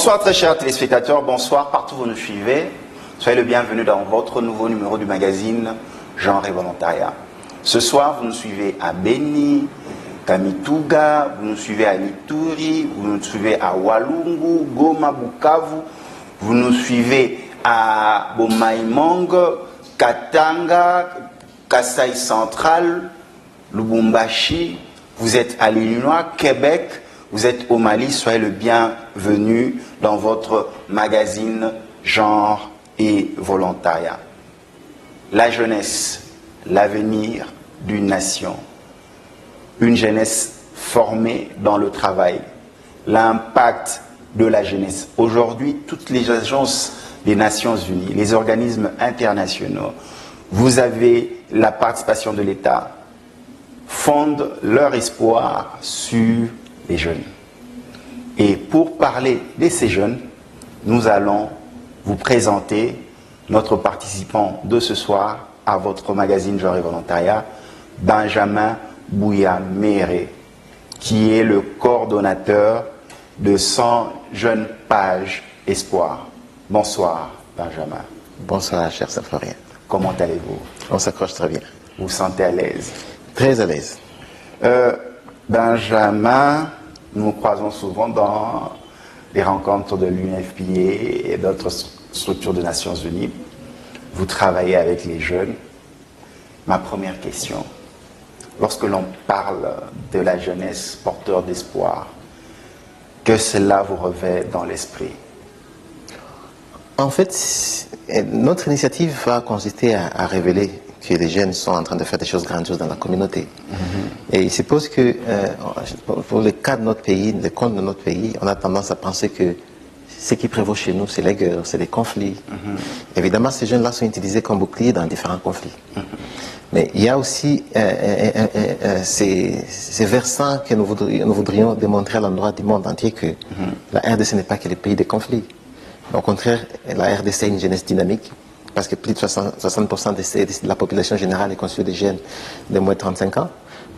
Bonsoir très chers téléspectateurs, bonsoir partout où vous nous suivez. Soyez le bienvenu dans votre nouveau numéro du magazine Genre et Volontariat. Ce soir, vous nous suivez à Beni, Kamituga, vous nous suivez à Ituri, vous nous suivez à Walungu, Goma, Bukavu, vous nous suivez à Bomaimong, Katanga, Kasaï Central, Lubumbashi, vous êtes à l'Illinois, Québec, vous êtes au Mali, soyez le bienvenu dans votre magazine Genre et Volontariat. La jeunesse, l'avenir d'une nation. Une jeunesse formée dans le travail. L'impact de la jeunesse. Aujourd'hui, toutes les agences des Nations Unies, les organismes internationaux, vous avez la participation de l'État, fondent leur espoir sur les jeunes. Et pour parler de ces jeunes, nous allons vous présenter notre participant de ce soir à votre magazine Genre et Volontariat, Benjamin Bouya-Méré, qui est le coordonnateur de 100 jeunes pages espoir. Bonsoir, Benjamin. Bonsoir, cher Symphorien. Comment allez-vous? On s'accroche très bien. Vous vous sentez à l'aise? Très à l'aise. Benjamin, nous nous croisons souvent dans les rencontres de l'UNFPA et d'autres structures des Nations Unies. Vous travaillez avec les jeunes. Ma première question, lorsque l'on parle de la jeunesse porteur d'espoir, que cela vous revêt dans l'esprit? En fait, notre initiative va consister à révéler que les jeunes sont en train de faire des choses grandioses dans la communauté. Et il se pose que, pour le cas de notre pays, le compte de notre pays, on a tendance à penser que ce qui prévaut chez nous, c'est les guerres, c'est les conflits. Évidemment, ces jeunes-là sont utilisés comme boucliers dans différents conflits. Mais il y a aussi ces versants que nous voudrions démontrer à l'endroit du monde entier que la RDC n'est pas que le pays des conflits. Au contraire, la RDC est une jeunesse dynamique, parce que plus de 60% de la population générale est constituée de jeunes de moins de 35 ans.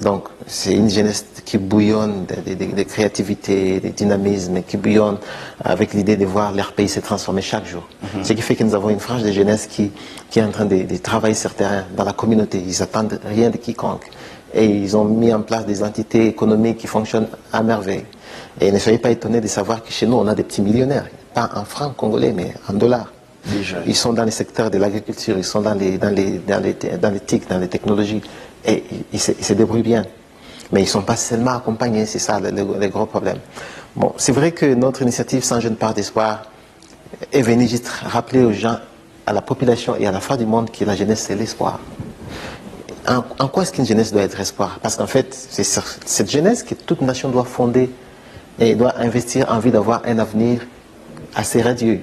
Donc, c'est une jeunesse qui bouillonne de créativité, de dynamisme, qui bouillonne avec l'idée de voir leur pays se transformer chaque jour. Ce qui fait que nous avons une frange de jeunesse qui est en train de travailler sur terrain dans la communauté. Ils n'attendent rien de quiconque. Et ils ont mis en place des entités économiques qui fonctionnent à merveille. Et ne soyez pas étonnés de savoir que chez nous, on a des petits millionnaires. Pas en francs congolais, mais en dollars. Ils sont dans les secteurs de l'agriculture, ils sont dans les TIC, dans les technologies, et ils se débrouillent bien. Mais ils ne sont pas seulement accompagnés, c'est ça le gros problème. Bon, c'est vrai que notre initiative 100 jeunes part d'espoir est venue juste rappeler aux gens, à la population et à la fin du monde que la jeunesse c'est l'espoir. En quoi est-ce qu'une jeunesse doit être espoir? Parce qu'en fait, c'est sur cette jeunesse que toute nation doit fonder et doit investir en vue d'avoir un avenir assez radieux.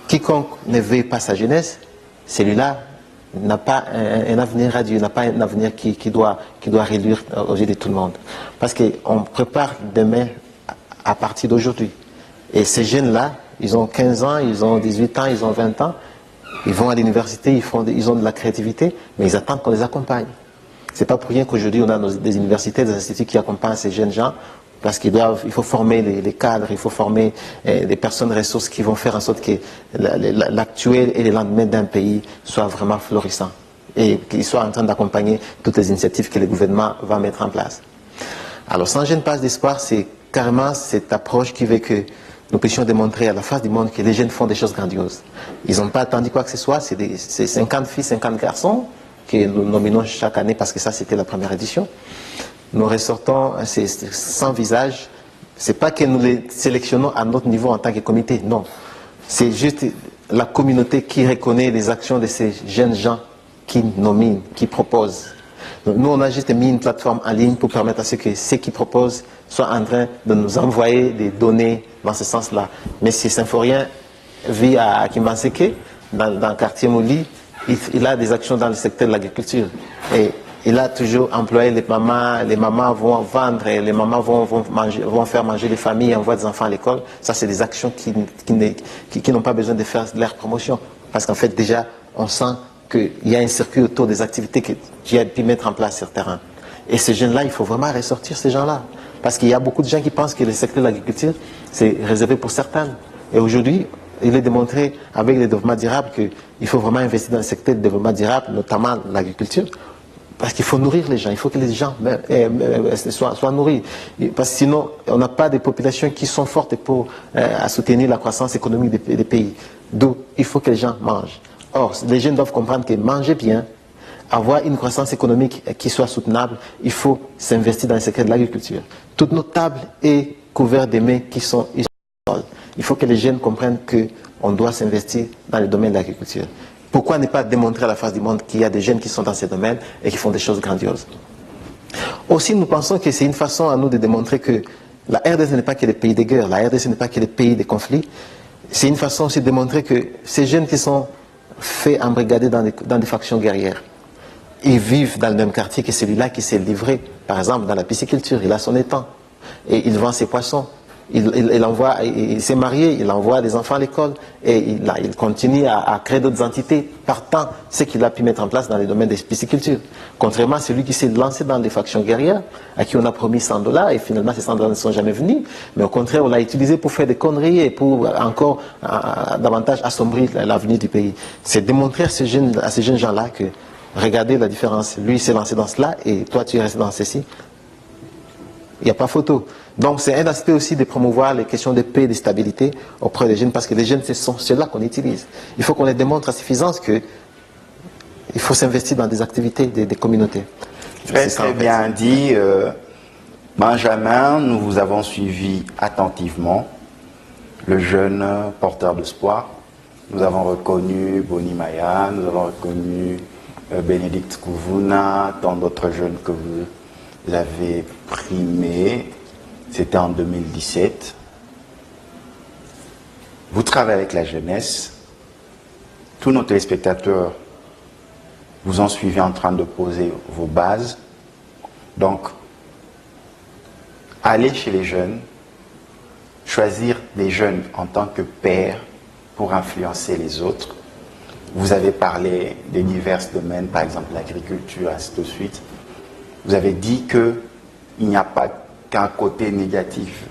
Quiconque ne veut pas sa jeunesse, celui-là n'a pas un avenir radieux, n'a pas un avenir qui doit réduire aux yeux de tout le monde. Parce qu'on prépare demain à partir d'aujourd'hui. Et ces jeunes-là, ils ont 15 ans, ils ont 18 ans, ils ont 20 ans, ils vont à l'université, ils ont de la créativité, mais ils attendent qu'on les accompagne. C'est pas pour rien qu'aujourd'hui on a des universités, des instituts qui accompagnent ces jeunes gens, parce il faut former les cadres, il faut former des personnes ressources qui vont faire en sorte que l'actuel et le lendemain d'un pays soient vraiment florissants et qu'ils soient en train d'accompagner toutes les initiatives que le gouvernement va mettre en place. Alors, 100 jeunes pages d'espoir, c'est carrément cette approche qui veut que nous puissions démontrer à la face du monde que les jeunes font des choses grandioses. Ils n'ont pas attendu quoi que ce soit, c'est 50 filles, 50 garçons que nous nominons chaque année parce que ça c'était la première édition. Nous ressortons ces 100 visages. Ce n'est pas que nous les sélectionnons à notre niveau en tant que comité, non. C'est juste la communauté qui reconnaît les actions de ces jeunes gens qui nominent, qui proposent. Donc, nous, on a juste mis une plateforme en ligne pour permettre à ceux qui proposent soient en train de nous envoyer des données dans ce sens-là. Mais si Symphorien vit à Kimbanseke, dans le quartier Mouli, il a des actions dans le secteur de l'agriculture. Et il a toujours employé les mamans vont vendre, et les mamans vont faire manger les familles, envoyer des enfants à l'école. Ça, c'est des actions qui n'ont pas besoin de faire leur promotion. Parce qu'en fait, déjà, on sent qu'il y a un circuit autour des activités que tu as pu mettre en place sur le terrain. Et ces jeunes-là, il faut vraiment ressortir ces gens-là. Parce qu'il y a beaucoup de gens qui pensent que le secteur de l'agriculture, c'est réservé pour certains. Et aujourd'hui, il est démontré avec le développement durable qu'il faut vraiment investir dans le secteur du développement durable, notamment l'agriculture, parce qu'il faut nourrir les gens, il faut que les gens soient nourris. Parce que sinon, on n'a pas des populations qui sont fortes pour à soutenir la croissance économique des pays. D'où il faut que les gens mangent. Or, les jeunes doivent comprendre que manger bien, avoir une croissance économique qui soit soutenable, il faut s'investir dans le secteur de l'agriculture. Toute notre table est couverte des mets qui sont issus du sol. Il faut que les jeunes comprennent qu'on doit s'investir dans le domaine de l'agriculture. Pourquoi ne pas démontrer à la face du monde qu'il y a des jeunes qui sont dans ces domaines et qui font des choses grandioses? Aussi, nous pensons que c'est une façon à nous de démontrer que la RDC n'est pas que le pays des guerres, la RDC n'est pas que le pays des conflits. C'est une façon aussi de démontrer que ces jeunes qui sont faits embrigader dans des factions guerrières, ils vivent dans le même quartier que celui-là qui s'est livré, par exemple, dans la pisciculture. Il a son étang et il vend ses poissons. Il s'est marié, il envoie des enfants à l'école et il continue à créer d'autres entités partant ce qu'il a pu mettre en place dans les domaines de pisciculture. Contrairement à celui qui s'est lancé dans des factions guerrières, à qui on a promis $100 et finalement ces $100 ne sont jamais venus, mais au contraire on l'a utilisé pour faire des conneries et pour encore davantage assombrir l'avenir du pays. C'est démontrer à ces jeunes gens-là que regardez la différence, lui il s'est lancé dans cela et toi tu es resté dans ceci. Il n'y a pas photo. Donc c'est un aspect aussi de promouvoir les questions de paix et de stabilité auprès des jeunes, parce que les jeunes, c'est ceux-là qu'on utilise. Il faut qu'on les démontre à suffisance qu'il faut s'investir dans des activités des communautés. Très bien dit. Benjamin, nous vous avons suivi attentivement, le jeune porteur d'espoir. Nous avons reconnu Boni Maya, nous avons reconnu Bénédicte Kouvouna, tant d'autres jeunes que vous avez primés. C'était en 2017. Vous travaillez avec la jeunesse. Tous nos téléspectateurs vous ont suivi en train de poser vos bases. Donc, allez chez les jeunes, choisir des jeunes en tant que père pour influencer les autres. Vous avez parlé des divers domaines, par exemple l'agriculture, ainsi de suite. Vous avez dit qu'il n'y a pas qu'un côté négatif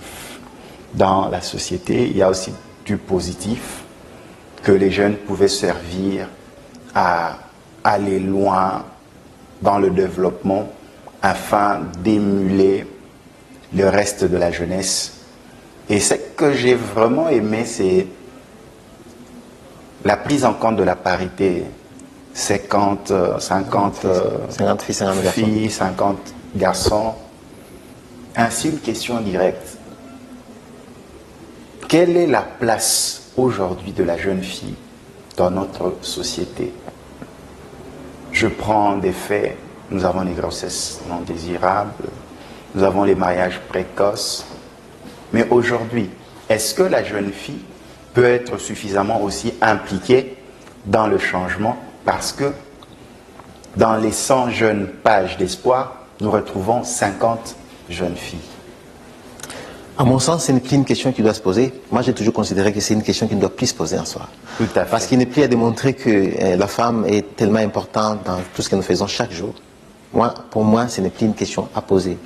dans la société, il y a aussi du positif, que les jeunes pouvaient servir à aller loin dans le développement afin d'émuler le reste de la jeunesse. Et ce que j'ai vraiment aimé, c'est la prise en compte de la parité. 50 filles, 50 garçons. Ainsi, une question directe. Quelle est la place aujourd'hui de la jeune fille dans notre société? Je prends des faits. Nous avons les grossesses non désirables, nous avons les mariages précoces. Mais aujourd'hui, est-ce que la jeune fille peut être suffisamment aussi impliquée dans le changement? Parce que dans les 100 jeunes pages d'espoir, nous retrouvons 50 jeunes filles. À mon sens, ce n'est plus une question qui doit se poser. Moi, j'ai toujours considéré que c'est une question qui ne doit plus se poser en soi. Tout à fait. Parce qu'il n'est plus à démontrer que la femme est tellement importante dans tout ce que nous faisons chaque jour. Pour moi, ce n'est plus une question à poser.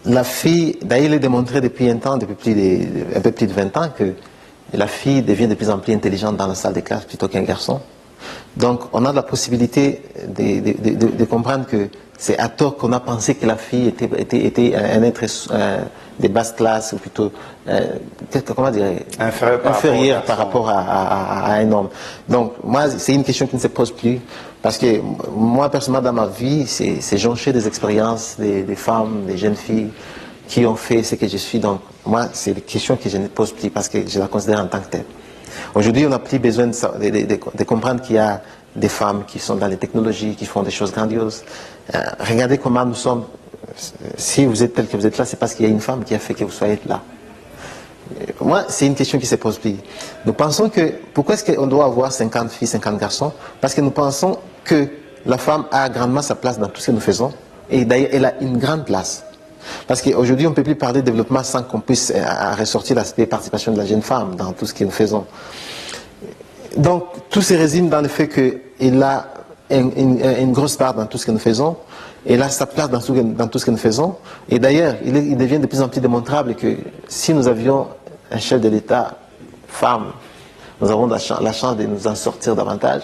La fille, d'ailleurs, il est démontré depuis un temps, un peu plus de 20 ans, que la fille devient de plus en plus intelligente dans la salle de classe plutôt qu'un garçon. Donc, on a la possibilité de comprendre que c'est à tort qu'on a pensé que la fille était un être de basse classe, ou plutôt, comment dire, inférieur par rapport à un homme. Donc, moi, c'est une question qui ne se pose plus. Parce que moi, personnellement, dans ma vie, c'est jonché des expériences des femmes, des jeunes filles qui ont fait ce que je suis. Donc, moi, c'est des questions que je ne pose plus parce que je la considère en tant que telle. Aujourd'hui, on n'a plus besoin de comprendre qu'il y a des femmes qui sont dans les technologies, qui font des choses grandioses. Regardez comment nous sommes. Si vous êtes tel que vous êtes là, c'est parce qu'il y a une femme qui a fait que vous soyez là. Moi, c'est une question qui se pose plus. Nous pensons que, pourquoi est-ce qu'on doit avoir 50 filles, 50 garçons? Parce que nous pensons que la femme a grandement sa place dans tout ce que nous faisons. Et d'ailleurs, elle a une grande place. Parce qu'aujourd'hui, on ne peut plus parler de développement sans qu'on puisse ressortir l'aspect participation de la jeune femme dans tout ce que nous faisons. Donc, tout se résume dans le fait qu'il a une grosse part dans tout ce que nous faisons. Il a sa place dans tout ce que nous faisons. Et d'ailleurs, il devient de plus en plus démontrable que si nous avions un chef de l'État femmes, nous avons la chance de nous en sortir davantage.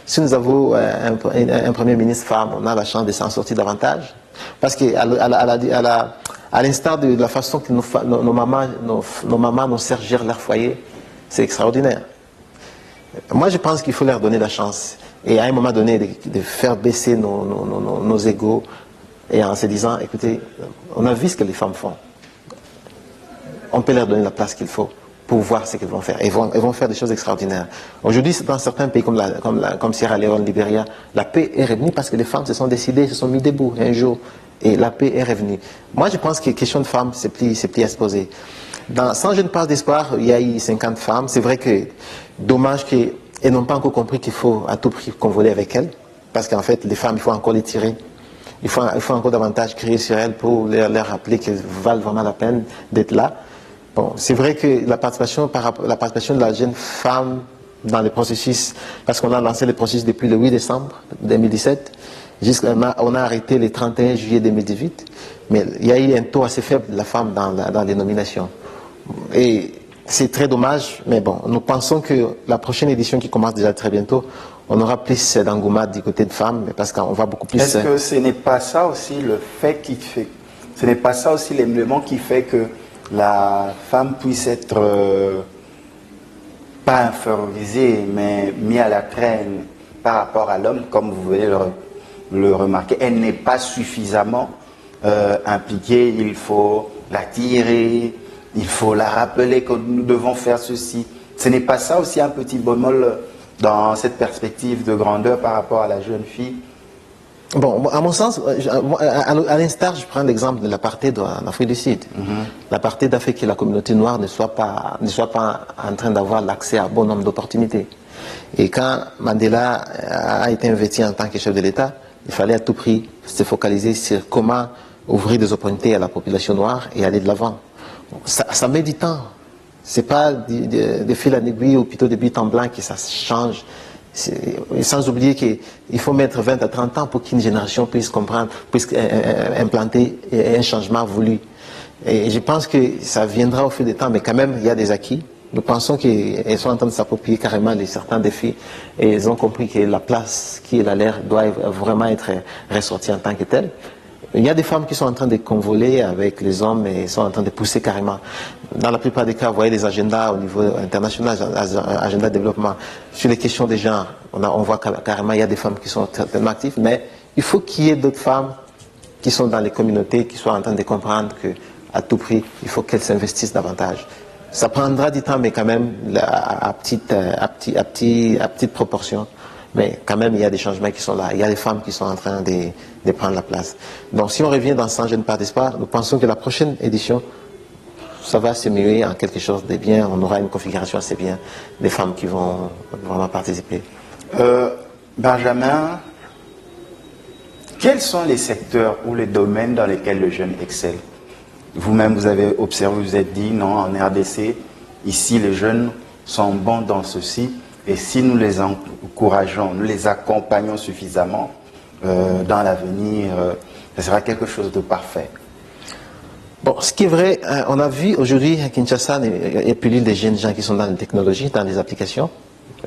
Si nous avons un Premier ministre femme, on a la chance de s'en sortir davantage. Parce qu'à l'instar de la façon que nos mamans nous servent gérer leur foyer, c'est extraordinaire. Moi, je pense qu'il faut leur donner la chance. Et à un moment donné, de faire baisser nos égos, et en se disant, écoutez, on a vu ce que les femmes font. On peut leur donner la place qu'il faut pour voir ce qu'ils vont faire. Ils vont faire des choses extraordinaires. Aujourd'hui, dans certains pays comme Sierra Leone, Libéria, la paix est revenue parce que les femmes se sont décidées, se sont mis debout un jour, et la paix est revenue. Moi, je pense que la question de femmes, c'est plus exposé. Dans 100 jeunes passes d'espoir, il y a eu 50 femmes. C'est vrai que, dommage qu'elles n'ont pas encore compris qu'il faut à tout prix convoler avec elles, parce qu'en fait, les femmes, il faut encore les tirer. Il faut encore davantage crier sur elles pour leur rappeler qu'elles valent vraiment la peine d'être là. Bon, c'est vrai que la participation de la jeune femme dans le processus, parce qu'on a lancé le processus depuis le 8 décembre 2017, on a arrêté le 31 juillet 2018, mais il y a eu un taux assez faible de la femme dans les nominations. Et c'est très dommage, mais bon, nous pensons que la prochaine édition qui commence déjà très bientôt, on aura plus d'engouement du côté de femmes, parce qu'on va beaucoup plus... Est-ce que ce n'est pas ça aussi le fait qui fait... Ce n'est pas ça aussi l'élément qui fait que la femme puisse être pas infériorisée, mais mise à la traîne par rapport à l'homme, comme vous venez le remarquer. Elle n'est pas suffisamment impliquée, il faut la tirer, il faut la rappeler que nous devons faire ceci. Ce n'est pas ça aussi un petit bémol dans cette perspective de grandeur par rapport à la jeune fille? Bon, à mon sens, à l'instar, je prends l'exemple de l'apartheid en Afrique du Sud. L'apartheid a fait que la communauté noire ne soit pas en train d'avoir l'accès à un bon nombre d'opportunités. Et quand Mandela a été investi en tant que chef de l'État, il fallait à tout prix se focaliser sur comment ouvrir des opportunités à la population noire et aller de l'avant. Ça met du temps. C'est pas de fil en aiguille ou plutôt de but en blanc que ça change. Sans oublier qu'il faut mettre 20 à 30 ans pour qu'une génération puisse comprendre, puisse implanter un changement voulu. Et je pense que ça viendra au fil du temps, mais quand même, il y a des acquis. Nous pensons qu'elles sont en train de s'approprier carrément certains défis et elles ont compris que la place qui est la leur doit vraiment être ressortie en tant que telle. Il y a des femmes qui sont en train de convoler avec les hommes et sont en train de pousser carrément. Dans la plupart des cas, vous voyez les agendas au niveau international, agenda de développement. Sur les questions des genres, on voit carrément il y a des femmes qui sont tellement actives, mais il faut qu'il y ait d'autres femmes qui sont dans les communautés, qui soient en train de comprendre qu'à tout prix, il faut qu'elles s'investissent davantage. Ça prendra du temps, mais quand même à petite proportion. Mais quand même, il y a des changements qui sont là. Il y a des femmes qui sont en train de prendre la place. Donc, si on revient dans 100 jeunes pas d'espoir, nous pensons que la prochaine édition, ça va se muer en quelque chose de bien. On aura une configuration assez bien des femmes qui vont vraiment participer. Benjamin, quels sont les secteurs ou les domaines dans lesquels le jeune excelle? Vous-même, vous avez observé, vous vous êtes dit, non, en RDC, ici, les jeunes sont bons dans ceci. Et si nous les encourageons, nous les accompagnons suffisamment, dans l'avenir, ce sera quelque chose de parfait. Bon, ce qui est vrai, on a vu aujourd'hui à Kinshasa, il y a plus des jeunes gens qui sont dans les technologies, dans les applications.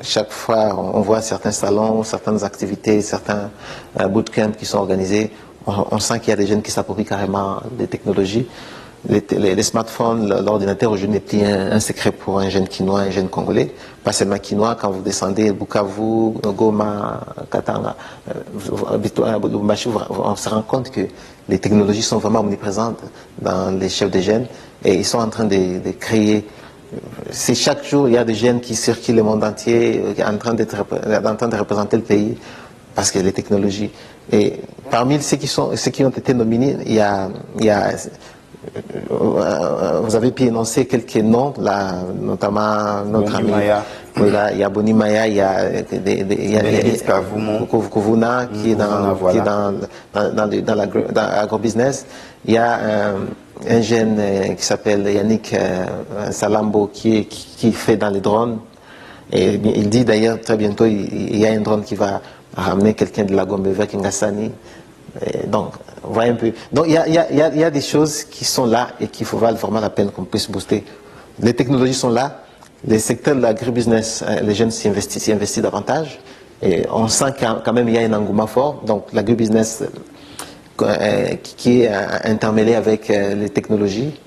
Chaque fois, on voit certains salons, certaines activités, certains bootcamps qui sont organisés. On sent qu'il y a des jeunes qui s'approprient carrément des technologies. Les smartphones, l'ordinateur aujourd'hui n'est plus un secret pour un jeune Quinois, un jeune Congolais. Pas seulement Quinois, quand vous descendez Bukavu, Goma, Katanga, Lubumbashi, on se rend compte que les technologies sont vraiment omniprésentes dans les chefs de jeunes et ils sont en train de créer. C'est chaque jour, il y a des jeunes qui circulent le monde entier, en train de représenter le pays parce que les technologies. Et parmi ceux qui ont été nominés, il y a vous avez pu énoncer quelques noms, là, notamment notre ami. Il y a Boni Maya, il y a Kuvuna qui est dans l'agrobusiness. Il y a un jeune qui s'appelle Yannick Salambo qui fait dans les drones. Et il dit d'ailleurs très bientôt il y a un drone qui va ramener quelqu'un de la Gombe vers Kingasani. Donc, voyez un peu. Donc, il y a des choses qui sont là et qu'il faut vraiment la peine qu'on puisse booster. Les technologies sont là, les secteurs de l'agribusiness, les jeunes s'y investissent davantage. Et on sent quand même il y a un engouement fort. Donc l'agribusiness qui est intermêlé avec les technologies.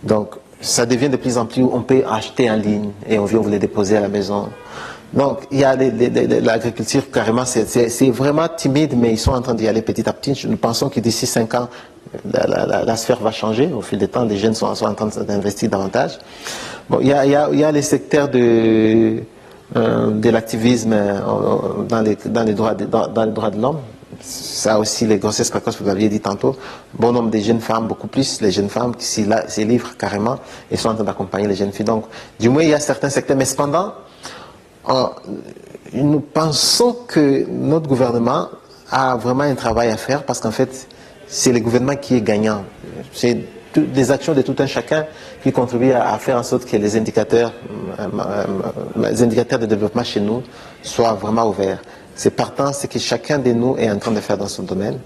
Donc ça devient de plus en plus, on peut acheter en ligne et on vient vous les déposer à la maison. Donc il y a l'agriculture carrément, c'est vraiment timide, mais ils sont en train d'y aller petit à petit. Nous pensons que d'ici 5 ans, la sphère va changer. Au fil du temps, les jeunes sont en train d'investir davantage. Bon, il y a les secteurs de l'activisme dans les droits de l'homme. Ça aussi, les grossesses précoces, vous l'aviez dit tantôt. Bon nombre de jeunes femmes, beaucoup plus les jeunes femmes qui s'y livrent carrément et sont en train d'accompagner les jeunes filles. Donc, du moins, il y a certains secteurs. Mais cependant, nous pensons que notre gouvernement a vraiment un travail à faire parce qu'en fait, c'est le gouvernement qui est gagnant. C'est des actions de tout un chacun qui contribuent à faire en sorte que les indicateurs de développement chez nous soient vraiment ouverts. C'est partant, c'est que chacun de nous est en train de faire dans son domaine,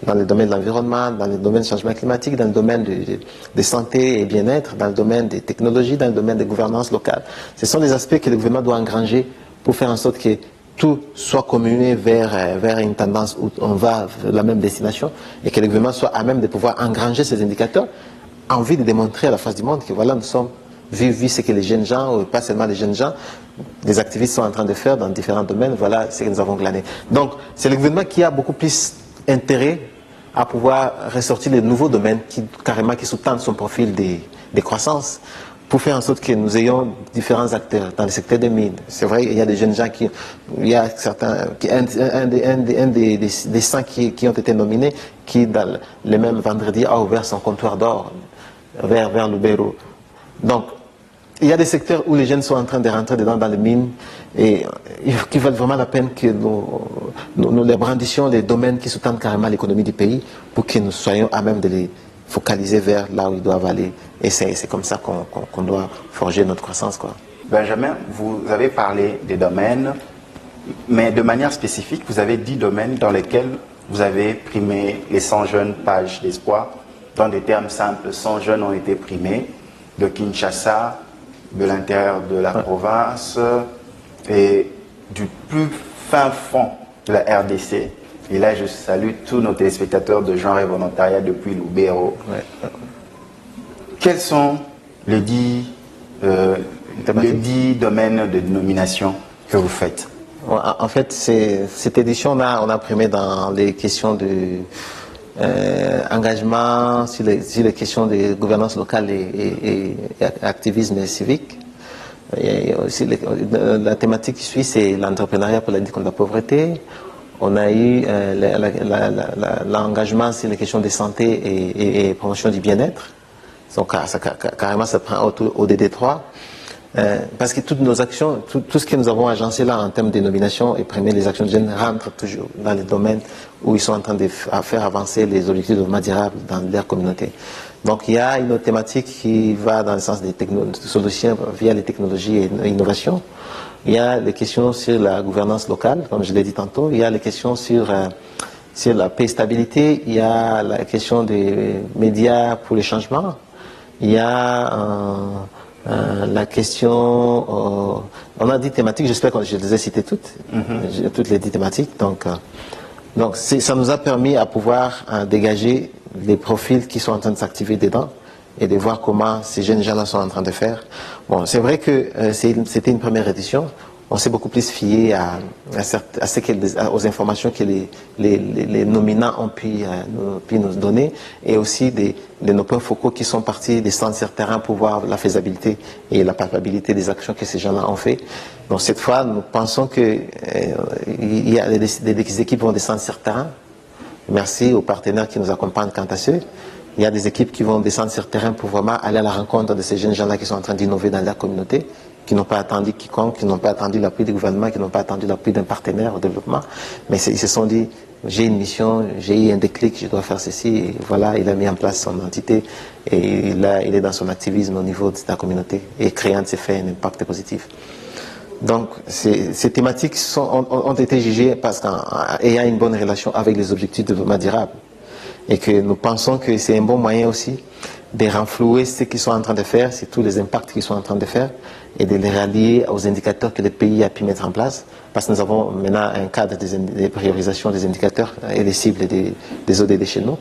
dans le domaine de l'environnement, dans le domaine du changement climatique, dans le domaine de santé et bien-être, dans le domaine des technologies, dans le domaine de gouvernance locale. Ce sont des aspects que le gouvernement doit engranger pour faire en sorte que tout soit communé vers une tendance où on va vers la même destination et que le gouvernement soit à même de pouvoir engranger ces indicateurs en vue de démontrer à la face du monde que voilà, nous sommes, vu ce que les jeunes gens, ou pas seulement les jeunes gens, les activistes sont en train de faire dans différents domaines, voilà ce que nous avons glané. Donc, c'est le gouvernement qui a beaucoup plus intérêt à pouvoir ressortir les nouveaux domaines qui sous-tendent son profil de croissance pour faire en sorte que nous ayons différents acteurs dans le secteur des mines. C'est vrai, il y a des jeunes gens il y a certains, un des 100 qui ont été nominés, qui dans le même vendredi a ouvert son comptoir d'or vers Lubero. Donc, il y a des secteurs où les jeunes sont en train de rentrer dedans dans les mines et qui valent vraiment la peine que nous les brandissions, les domaines qui sous-tendent carrément l'économie du pays pour que nous soyons à même de les focaliser vers là où ils doivent aller. Et c'est comme ça qu'on doit forger notre croissance, quoi. Benjamin, vous avez parlé des domaines, mais de manière spécifique, vous avez 10 domaines dans lesquels vous avez primé les 100 jeunes pages d'espoir. Dans des termes simples, 100 jeunes ont été primés de Kinshasa, de l'intérieur de la province et du plus fin fond de la RDC. Et là, je salue tous nos téléspectateurs de Genre et Volontariat depuis Lubero. Ouais. Quels sont les 10 domaines de nomination que vous faites? En fait, cette édition, on a primé dans les questions de engagement, sur les questions de gouvernance locale et activisme civique. Et aussi la thématique qui suit, c'est l'entrepreneuriat pour la lutte contre la pauvreté. On a eu l'engagement sur les questions de santé et promotion du bien-être. Donc carrément, ça prend au DD3. Parce que toutes nos actions, tout ce que nous avons agencé là en termes de nomination et premier les actions de jeunes rentrent toujours dans les domaines où ils sont en train de faire avancer les objectifs de développement durable dans leur communauté. Donc il y a une autre thématique qui va dans le sens des solutions via les technologies et l'innovation. Il y a les questions sur la gouvernance locale, comme je l'ai dit tantôt. Il y a les questions sur la paix et stabilité. Il y a la question des médias pour le changement. Il y a la question, on a 10 thématiques, j'espère que je les ai citées toutes, toutes les 10 thématiques. Donc ça nous a permis à pouvoir dégager les profils qui sont en train de s'activer dedans et de voir comment ces jeunes gens-là sont en train de faire. Bon, c'est vrai que c'était une première édition. On s'est beaucoup plus fié aux informations que les nominants ont pu nous donner et aussi de nos points focaux qui sont partis des centres sur terrain pour voir la faisabilité et la palpabilité des actions que ces gens-là ont fait. Donc cette fois, nous pensons qu'il y a des équipes qui vont descendre sur terrain. Merci aux partenaires qui nous accompagnent quant à ceux. Il y a des équipes qui vont descendre sur terrain pour vraiment aller à la rencontre de ces jeunes gens-là qui sont en train d'innover dans leur communauté, qui n'ont pas attendu quiconque, qui n'ont pas attendu l'appui du gouvernement, qui n'ont pas attendu l'appui d'un partenaire au développement. Mais ils se sont dit, j'ai une mission, j'ai eu un déclic, je dois faire ceci. Et voilà, il a mis en place son entité et il est dans son activisme au niveau de sa communauté et créant ses faits un impact positif. Donc, ces thématiques ont été jugées parce qu'il y a une bonne relation avec les objectifs de développement durable. Et que nous pensons que c'est un bon moyen aussi de renflouer ce qu'ils sont en train de faire, c'est tous les impacts qu'ils sont en train de faire, et de les rallier aux indicateurs que le pays a pu mettre en place, parce que nous avons maintenant un cadre de priorisation des indicateurs et des cibles des ODD chez nous,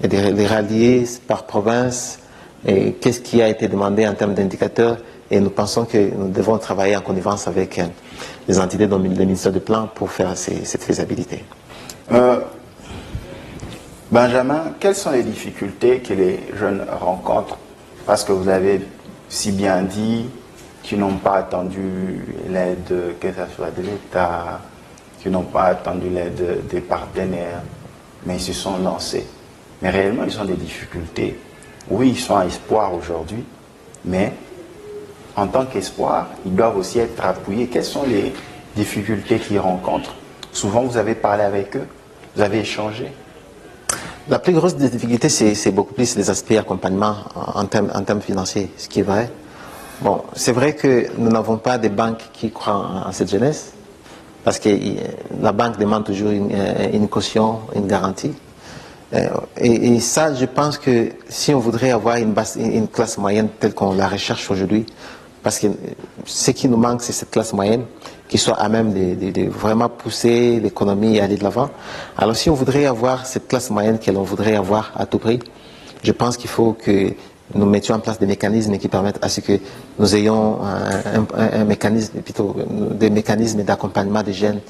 et de les rallier par province, et qu'est-ce qui a été demandé en termes d'indicateurs, et nous pensons que nous devons travailler en connivence avec les entités dont le ministère du Plan pour faire cette faisabilité. Benjamin, quelles sont les difficultés que les jeunes rencontrent? Parce que vous avez si bien dit qu'ils n'ont pas attendu l'aide, que ce soit de l'État, qu'ils n'ont pas attendu l'aide des partenaires, mais ils se sont lancés. Mais réellement, ils ont des difficultés. Oui, ils sont à espoir aujourd'hui, mais en tant qu'espoir, ils doivent aussi être appuyés. Quelles sont les difficultés qu'ils rencontrent? Souvent, vous avez parlé avec eux, vous avez échangé. La plus grosse difficulté, c'est beaucoup plus les aspects accompagnement en termes financiers, ce qui est vrai. Bon, c'est vrai que nous n'avons pas de banques qui croient en cette jeunesse, parce que la banque demande toujours une caution, une garantie. Et ça, je pense que si on voudrait avoir une classe moyenne telle qu'on la recherche aujourd'hui, parce que ce qui nous manque, c'est cette classe moyenne qui soit à même de vraiment pousser l'économie et aller de l'avant. Alors si on voudrait avoir cette classe moyenne que l'on voudrait avoir à tout prix, je pense qu'il faut que nous mettions en place des mécanismes qui permettent à ce que nous ayons un mécanisme, plutôt des mécanismes d'accompagnement des jeunes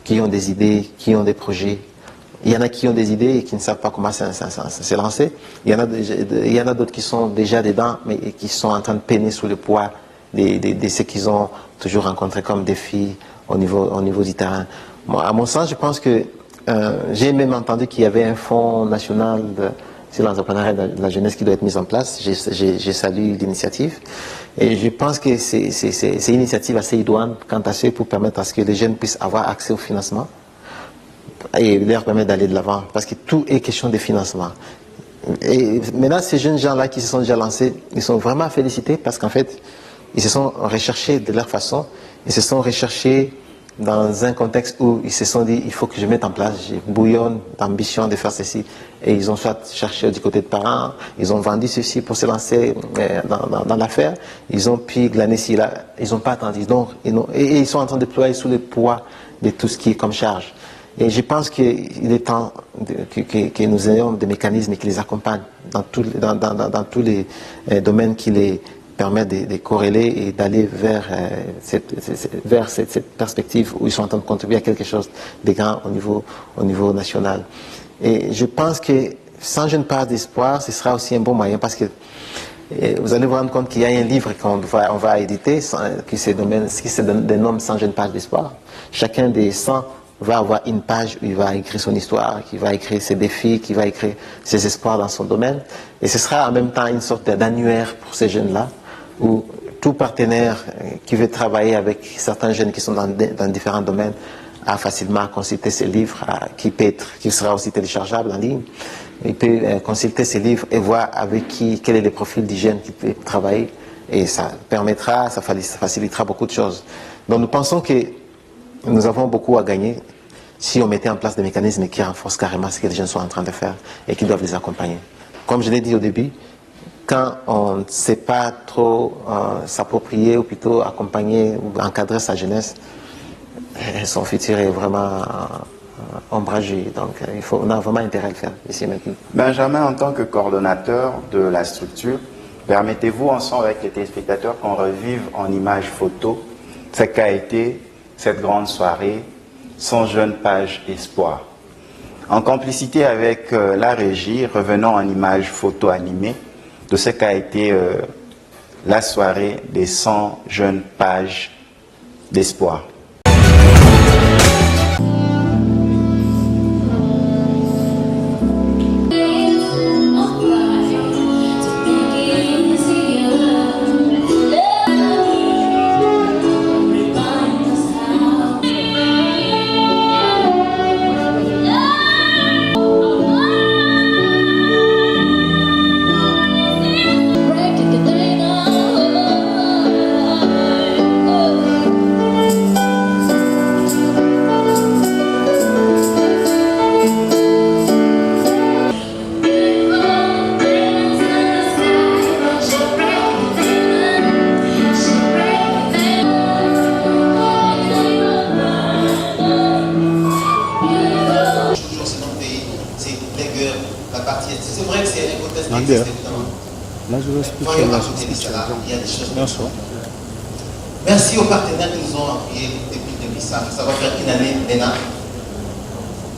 qui ont des idées, qui ont des projets. Il y en a qui ont des idées et qui ne savent pas comment se lancer. Il y en a d'autres qui sont déjà dedans, mais qui sont en train de peiner sous le poids de ce qu'ils ont toujours rencontré comme défis au niveau du terrain. Moi, à mon sens, je pense que j'ai même entendu qu'il y avait un fonds national sur l'entrepreneuriat de la jeunesse qui doit être mis en place. J'ai salué l'initiative. Et je pense que c'est une initiative assez idoine quant à ce pour permettre à ce que les jeunes puissent avoir accès au financement et leur permettre d'aller de l'avant. Parce que tout est question de financement. Et maintenant, ces jeunes gens-là qui se sont déjà lancés, ils sont vraiment félicités parce qu'en fait, ils se sont recherchés de leur façon, ils se sont recherchés dans un contexte où ils se sont dit il faut que je mette en place, j'ai bouillonne d'ambition de faire ceci. Et ils ont soit cherché du côté de parents, ils ont vendu ceci pour se lancer dans l'affaire, ils ont pu glaner ci là, ils n'ont pas attendu. Donc, ils sont en train de déployer sous le poids de tout ce qui est comme charge. Et je pense qu'il est temps que nous ayons des mécanismes qui les accompagnent dans tous les domaines qui les permettent de corréler et d'aller vers cette perspective où ils sont en train de contribuer à quelque chose de grand au niveau national. Et je pense que sans je ne parle d'espoir, ce sera aussi un bon moyen parce que vous allez vous rendre compte qu'il y a un livre qu'on va éditer qui se dénomme 100 jeunes pages d'espoir. Chacun des 100 va avoir une page où il va écrire son histoire, qui va écrire ses défis, qui va écrire ses espoirs dans son domaine. Et ce sera en même temps une sorte d'annuaire pour ces jeunes-là, où tout partenaire qui veut travailler avec certains jeunes qui sont dans différents domaines a facilement consulté ces livres, qui sera aussi téléchargeable en ligne. Il peut consulter ces livres et voir avec quel est le profil du jeune qui peut travailler. Et ça facilitera beaucoup de choses. Donc nous pensons que nous avons beaucoup à gagner si on mettait en place des mécanismes qui renforcent carrément ce que les jeunes sont en train de faire et qui doivent les accompagner. Comme je l'ai dit au début, quand on ne sait pas trop s'approprier ou plutôt accompagner ou encadrer sa jeunesse, son futur est vraiment ombragé. Donc on a vraiment intérêt à le faire ici maintenant. Benjamin, en tant que coordonnateur de la structure, permettez-vous ensemble avec les téléspectateurs qu'on revive en images photos ce qu'a été cette grande soirée, 100 jeunes pages espoir. En complicité avec la régie, revenons en images photo animées de ce qu'a été la soirée des 100 jeunes pages d'espoir. partie. C'est vrai que c'est un hypothèse qui existe évidemment. Là, je vais expliquer. Il y a des choses. Merci aux partenaires qui nous ont appuyés depuis 2005. Ça va faire une année maintenant.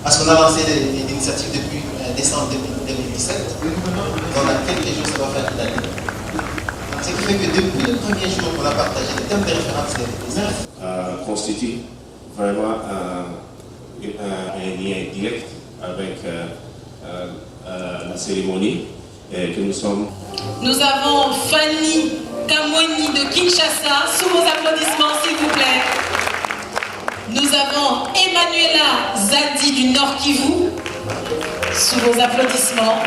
Parce qu'on a lancé l'initiative depuis décembre 2017. Dans quelques jours, ça va faire une année. Ce qui fait que depuis le premier jour qu'on a partagé les thèmes de référence constitue vraiment un lien direct avec la cérémonie que nous sommes. Nous avons Fanny Kamweni de Kinshasa, sous vos applaudissements s'il vous plaît. Nous avons Emmanuela Zadi du Nord Kivu, sous vos applaudissements.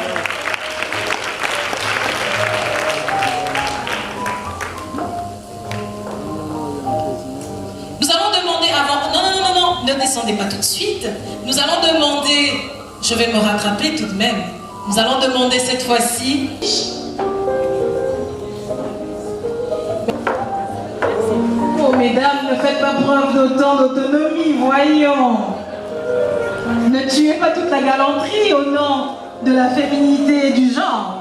Nous allons demander avant... Non, ne descendez pas tout de suite. Nous allons demander... Je vais me rattraper tout de même. Nous allons demander cette fois-ci... Oh, mesdames, ne faites pas preuve d'autant d'autonomie, voyons. Ne tuez pas toute la galanterie au nom de la féminité et du genre.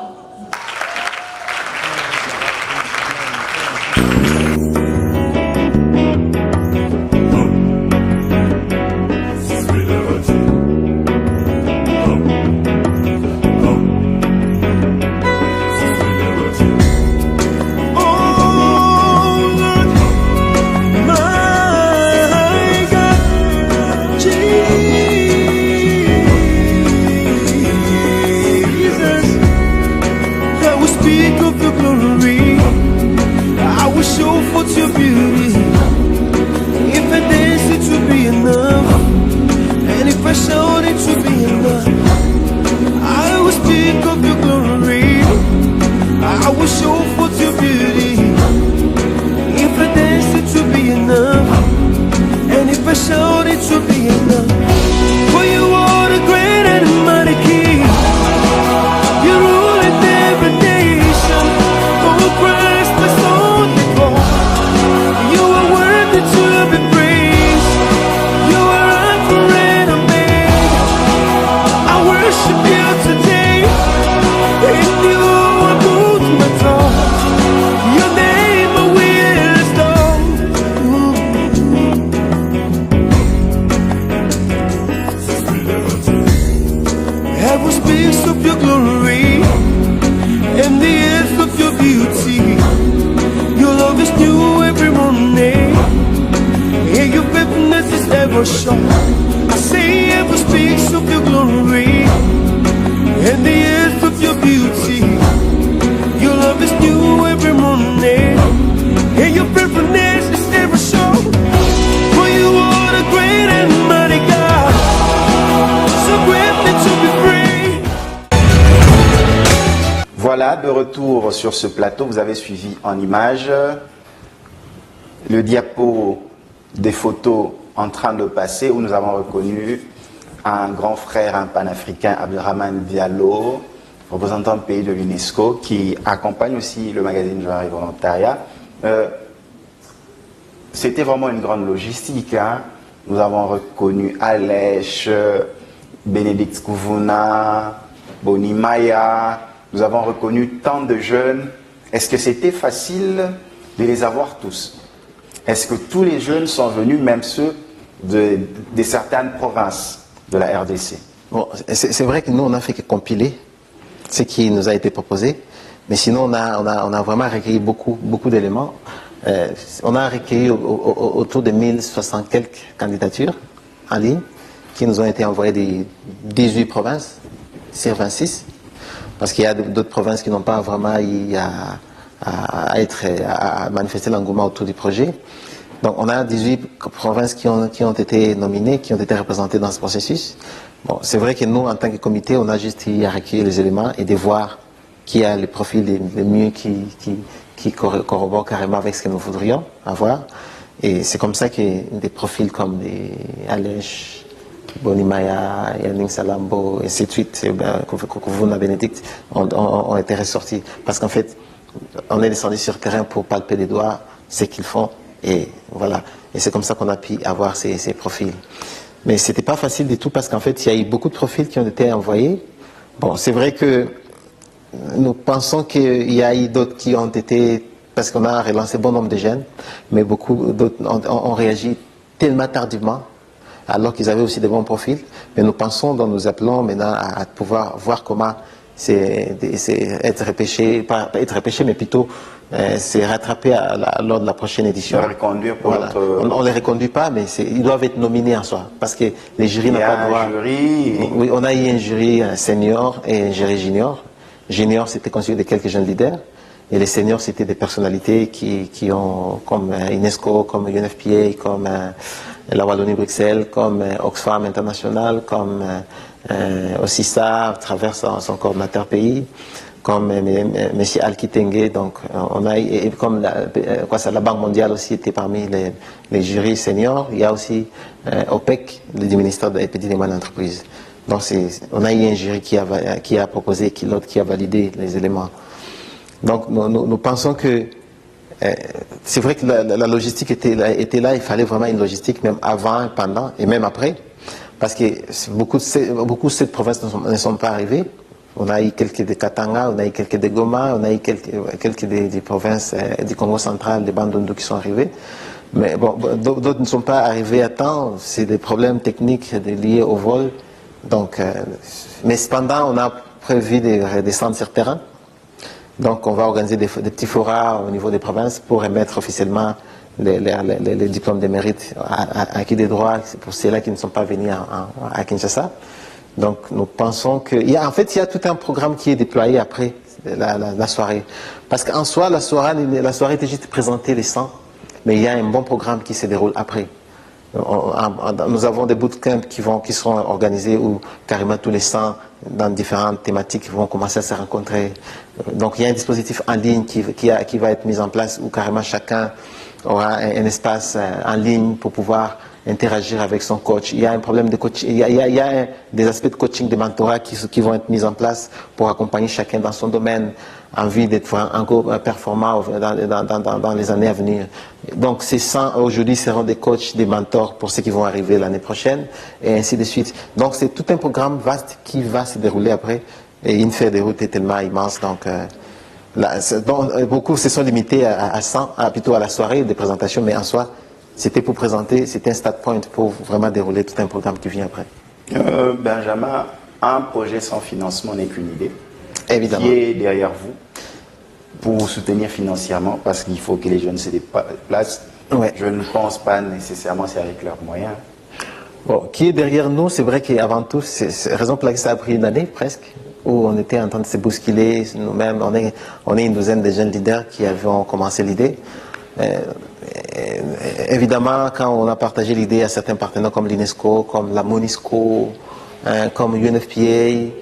Voilà, de retour sur ce plateau, vous avez suivi en images le diapo des photos en train de passer où nous avons reconnu un grand frère, un panafricain, Abdelrahman Diallo, représentant le pays de l'UNESCO, qui accompagne aussi le magazine Genre et Volontariat. C'était vraiment une grande logistique. Hein. Nous avons reconnu Alèche, Bénédicte Kouvouna, Boni Maya. Nous avons reconnu tant de jeunes. Est-ce que c'était facile de les avoir tous? Est-ce que tous les jeunes sont venus, même ceux de certaines provinces de la RDC? Bon, c'est vrai que nous, on a fait que compiler ce qui nous a été proposé, mais sinon, on a vraiment recueilli beaucoup d'éléments. On a recueilli autour de 1060 quelques candidatures en ligne qui nous ont été envoyées des 18 provinces sur 26. Parce qu'il y a d'autres provinces qui n'ont pas vraiment eu à manifester l'engouement autour du projet. Donc on a 18 provinces qui ont été nominées, qui ont été représentées dans ce processus. Bon, c'est vrai que nous, en tant que comité, on a juste eu à recueillir les éléments et de voir qui a les profils les mieux qui corroborent carrément avec ce que nous voudrions avoir. Et c'est comme ça que des profils comme des Alèche, Boni Maya, Yannick Salambo, et ainsi de suite, Kouvouna, Bénédicte, ont été ressortis. Parce qu'en fait, on est descendu sur le terrain pour palper des doigts ce qu'ils font, et voilà. Et c'est comme ça qu'on a pu avoir ces profils. Mais c'était pas facile du tout, parce qu'en fait, il y a eu beaucoup de profils qui ont été envoyés. Bon, c'est vrai que nous pensons qu'il y a eu d'autres qui ont été, parce qu'on a relancé bon nombre de jeunes, mais beaucoup d'autres ont réagi tellement tardivement, alors qu'ils avaient aussi des bons profils. Mais nous pensons, donc nous appelons maintenant à pouvoir voir comment c'est être repêché, pas être repêché, mais plutôt c'est rattrapé lors de la prochaine édition. Les reconduire pour voilà. On ne les reconduit pas, mais ils doivent être nominés en soi, parce que les jurys n'ont pas le droit. Oui, on a eu un jury senior et un jury junior. Junior, c'était constitué de quelques jeunes leaders, et les seniors, c'était des personnalités qui ont, comme UNESCO, comme UNFPA, comme la Wallonie-Bruxelles, comme Oxfam International, comme OSISA, à travers son coordinateur pays, comme M. Al-Kitenge, donc on a, et comme la Banque mondiale aussi était parmi les jurys seniors. Il y a aussi OPEC, du ministère de l'Épidémie et d'entreprise. Donc on a eu un jury qui a proposé, l'autre qui a validé les éléments. Donc nous pensons que c'est vrai que la logistique était là, il fallait vraiment une logistique même avant, pendant et même après, parce que beaucoup de cette province ne sont pas arrivées. On a eu quelques de Katanga, on a eu quelques de Goma, on a eu quelques des provinces du Congo central, des Bandundu qui sont arrivées. Mais bon, d'autres ne sont pas arrivés à temps, c'est des problèmes techniques liés au vol. Donc, mais cependant, on a prévu des centres sur terrain. Donc, on va organiser des petits forats au niveau des provinces pour remettre officiellement les diplômes de mérite acquis des droits pour ceux-là qui ne sont pas venus à Kinshasa. Donc, nous pensons qu'il y a, en fait, il y a tout un programme qui est déployé après la soirée. Parce qu'en soi, la soirée était juste présenter les 100, mais il y a un bon programme qui se déroule après. Nous avons des bootcamps qui seront organisés où carrément tous les 100 dans différentes thématiques vont commencer à se rencontrer. Donc il y a un dispositif en ligne qui va être mis en place où carrément chacun aura un espace en ligne pour pouvoir interagir avec son coach. Il y a un problème de coaching, il y a des aspects de coaching, de mentorat qui vont être mis en place pour accompagner chacun dans son domaine en vue d'être encore performant dans les années à venir. Donc ces 100 aujourd'hui seront des coachs, des mentors pour ceux qui vont arriver l'année prochaine et ainsi de suite. Donc c'est tout un programme vaste qui va se dérouler après et une feuille de route est tellement immense. Donc beaucoup se sont limités à 100, plutôt à la soirée de présentation, mais en soi c'était pour présenter, c'était un start point pour vraiment dérouler tout un programme qui vient après. Benjamin, un projet sans financement n'est qu'une idée. Évidemment. Qui est derrière vous pour soutenir financièrement, parce qu'il faut que les jeunes se déplacent. Ouais. Je ne pense pas nécessairement c'est avec leurs moyens. Bon, qui est derrière nous, c'est vrai qu'avant tout, c'est raison pour laquelle ça a pris une année presque, où on était en train de se bousculer nous-mêmes. On est une douzaine de jeunes leaders qui avons commencé l'idée. Évidemment, quand on a partagé l'idée à certains partenaires comme l'UNESCO, comme la MONUSCO, comme UNFPA,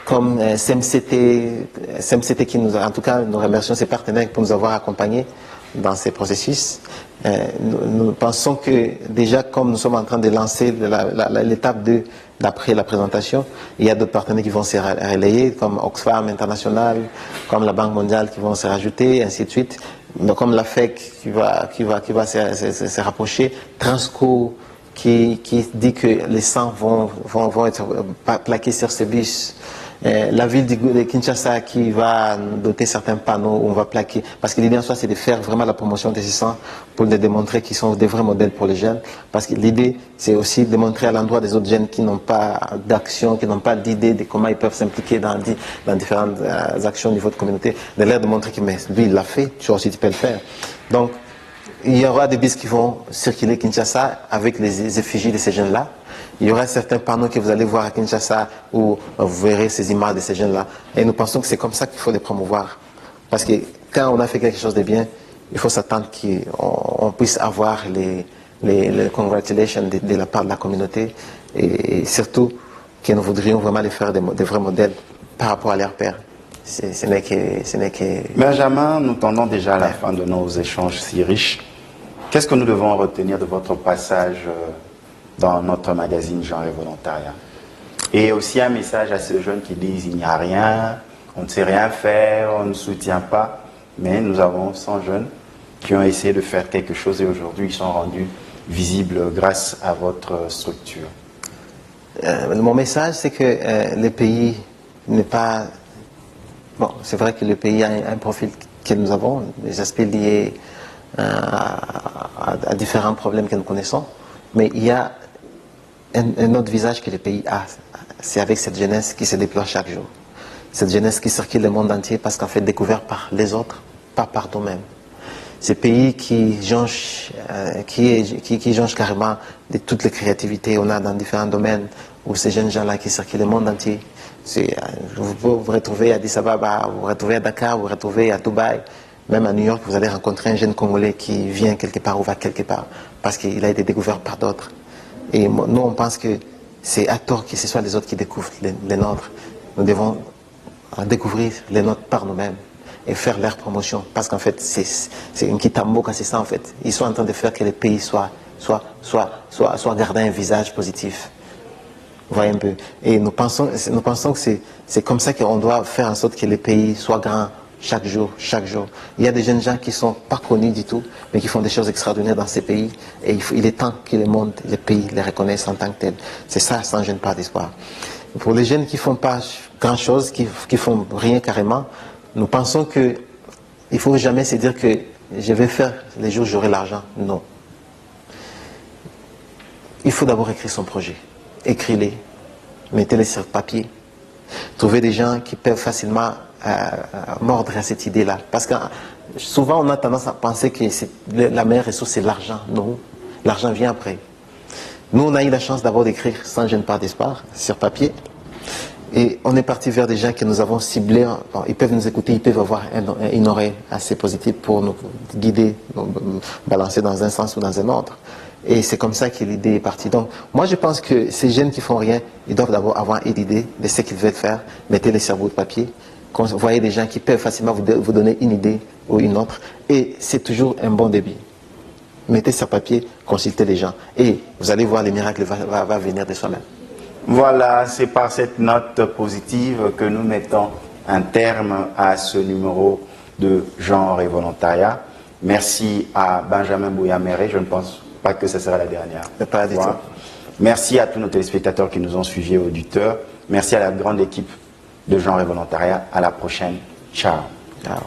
comme CMCT qui nous a, en tout cas, nous remercions ces partenaires pour nous avoir accompagnés dans ces processus. Nous pensons que déjà, comme nous sommes en train de lancer l'étape 2 d'après la présentation, il y a d'autres partenaires qui vont se relayer, comme Oxfam International, comme la Banque mondiale qui vont se rajouter, ainsi de suite. Donc, comme la FEC qui va se rapprocher, Transco qui dit que les 100 vont être plaqués sur ce bus. La ville de Kinshasa qui va doter certains panneaux où on va plaquer. Parce que l'idée en soi, c'est de faire vraiment la promotion de ces 100 pour les démontrer qu'ils sont des vrais modèles pour les jeunes. Parce que l'idée, c'est aussi de montrer à l'endroit des autres jeunes qui n'ont pas d'action, qui n'ont pas d'idée de comment ils peuvent s'impliquer dans différentes actions au niveau de communauté, de leur montrer que mais lui, il l'a fait, toi aussi tu peux le faire. Donc, il y aura des bus qui vont circuler Kinshasa avec les effigies de ces jeunes-là. Il y aura certains panneaux que vous allez voir à Kinshasa où vous verrez ces images de ces jeunes-là. Et nous pensons que c'est comme ça qu'il faut les promouvoir. Parce que quand on a fait quelque chose de bien, il faut s'attendre qu'on puisse avoir les congratulations de la part de la communauté. Et surtout que nous voudrions vraiment les faire des vrais modèles par rapport à leurs pairs. Ce n'est que... Benjamin, nous tendons déjà à la fin de nos échanges si riches. Qu'est-ce que nous devons retenir de votre passage dans notre magazine Genre et Volontariat? Et aussi un message à ces jeunes qui disent il n'y a rien, on ne sait rien faire, on ne soutient pas. Mais nous avons 100 jeunes qui ont essayé de faire quelque chose et aujourd'hui ils sont rendus visibles grâce à votre structure. Mon message, c'est que le pays n'est pas... Bon, c'est vrai que le pays a un profil que nous avons, des aspects liés à différents problèmes que nous connaissons, mais il y a un autre visage que le pays a. C'est avec cette jeunesse qui se déploie chaque jour. Cette jeunesse qui circule le monde entier parce qu'en fait découvert par les autres, pas par nous-mêmes. Ces pays qui jonchent carrément de toutes les créativités qu'on a dans différents domaines, où ces jeunes gens-là qui circulent le monde entier. Vous pouvez vous retrouver à Addis Ababa, vous vous retrouvez à Dakar, vous vous retrouvez à Dubaï, même à New York, vous allez rencontrer un jeune Congolais qui vient quelque part ou va quelque part, parce qu'il a été découvert par d'autres. Et nous, on pense que c'est à tort que ce soit les autres qui découvrent les nôtres. Nous devons découvrir les nôtres par nous-mêmes et faire leur promotion. Parce qu'en fait, c'est une kitamboka, c'est ça en fait. Ils sont en train de faire que les pays soit gardé un visage positif. Vous voyez un peu. Et nous pensons que c'est comme ça qu'on doit faire en sorte que les pays soient grands chaque jour, chaque jour. Il y a des jeunes gens qui ne sont pas connus du tout, mais qui font des choses extraordinaires dans ces pays. Et il est temps que le monde, les pays les reconnaissent en tant que tels. C'est ça, sans gêne, pas d'espoir. Pour les jeunes qui ne font pas grand-chose, qui ne font rien carrément, nous pensons qu'il ne faut jamais se dire que je vais faire les jours où j'aurai l'argent. Non. Il faut d'abord écrire son projet. Écrivez-les, mettez-les sur papier. Trouvez des gens qui peuvent facilement mordre à cette idée-là. Parce que souvent, on a tendance à penser que la meilleure ressource, c'est l'argent. Non, l'argent vient après. Nous, on a eu la chance d'abord d'écrire sans gêne pas d'espoir, sur papier. Et on est parti vers des gens que nous avons ciblés. Bon, ils peuvent nous écouter, ils peuvent avoir une oreille assez positive pour nous guider, nous balancer dans un sens ou dans un autre. Et c'est comme ça que l'idée est partie. Donc, moi, je pense que ces jeunes qui font rien, ils doivent d'abord avoir une idée de ce qu'ils veulent faire. Mettez-les sur bout de papier. Vous voyez des gens qui peuvent facilement vous donner une idée ou une autre. Et c'est toujours un bon début. Mettez sur papier, consultez les gens. Et vous allez voir, les miracles va venir de soi-même. Voilà, c'est par cette note positive que nous mettons un terme à ce numéro de Genre et Volontariat. Merci à Benjamin Bouyamere. Je ne pense pas que ce sera la dernière. Pas du tout. Merci à tous nos téléspectateurs qui nous ont suivis, auditeurs. Merci à la grande équipe de Genre et Volontariat. À la prochaine. Ciao. Ciao.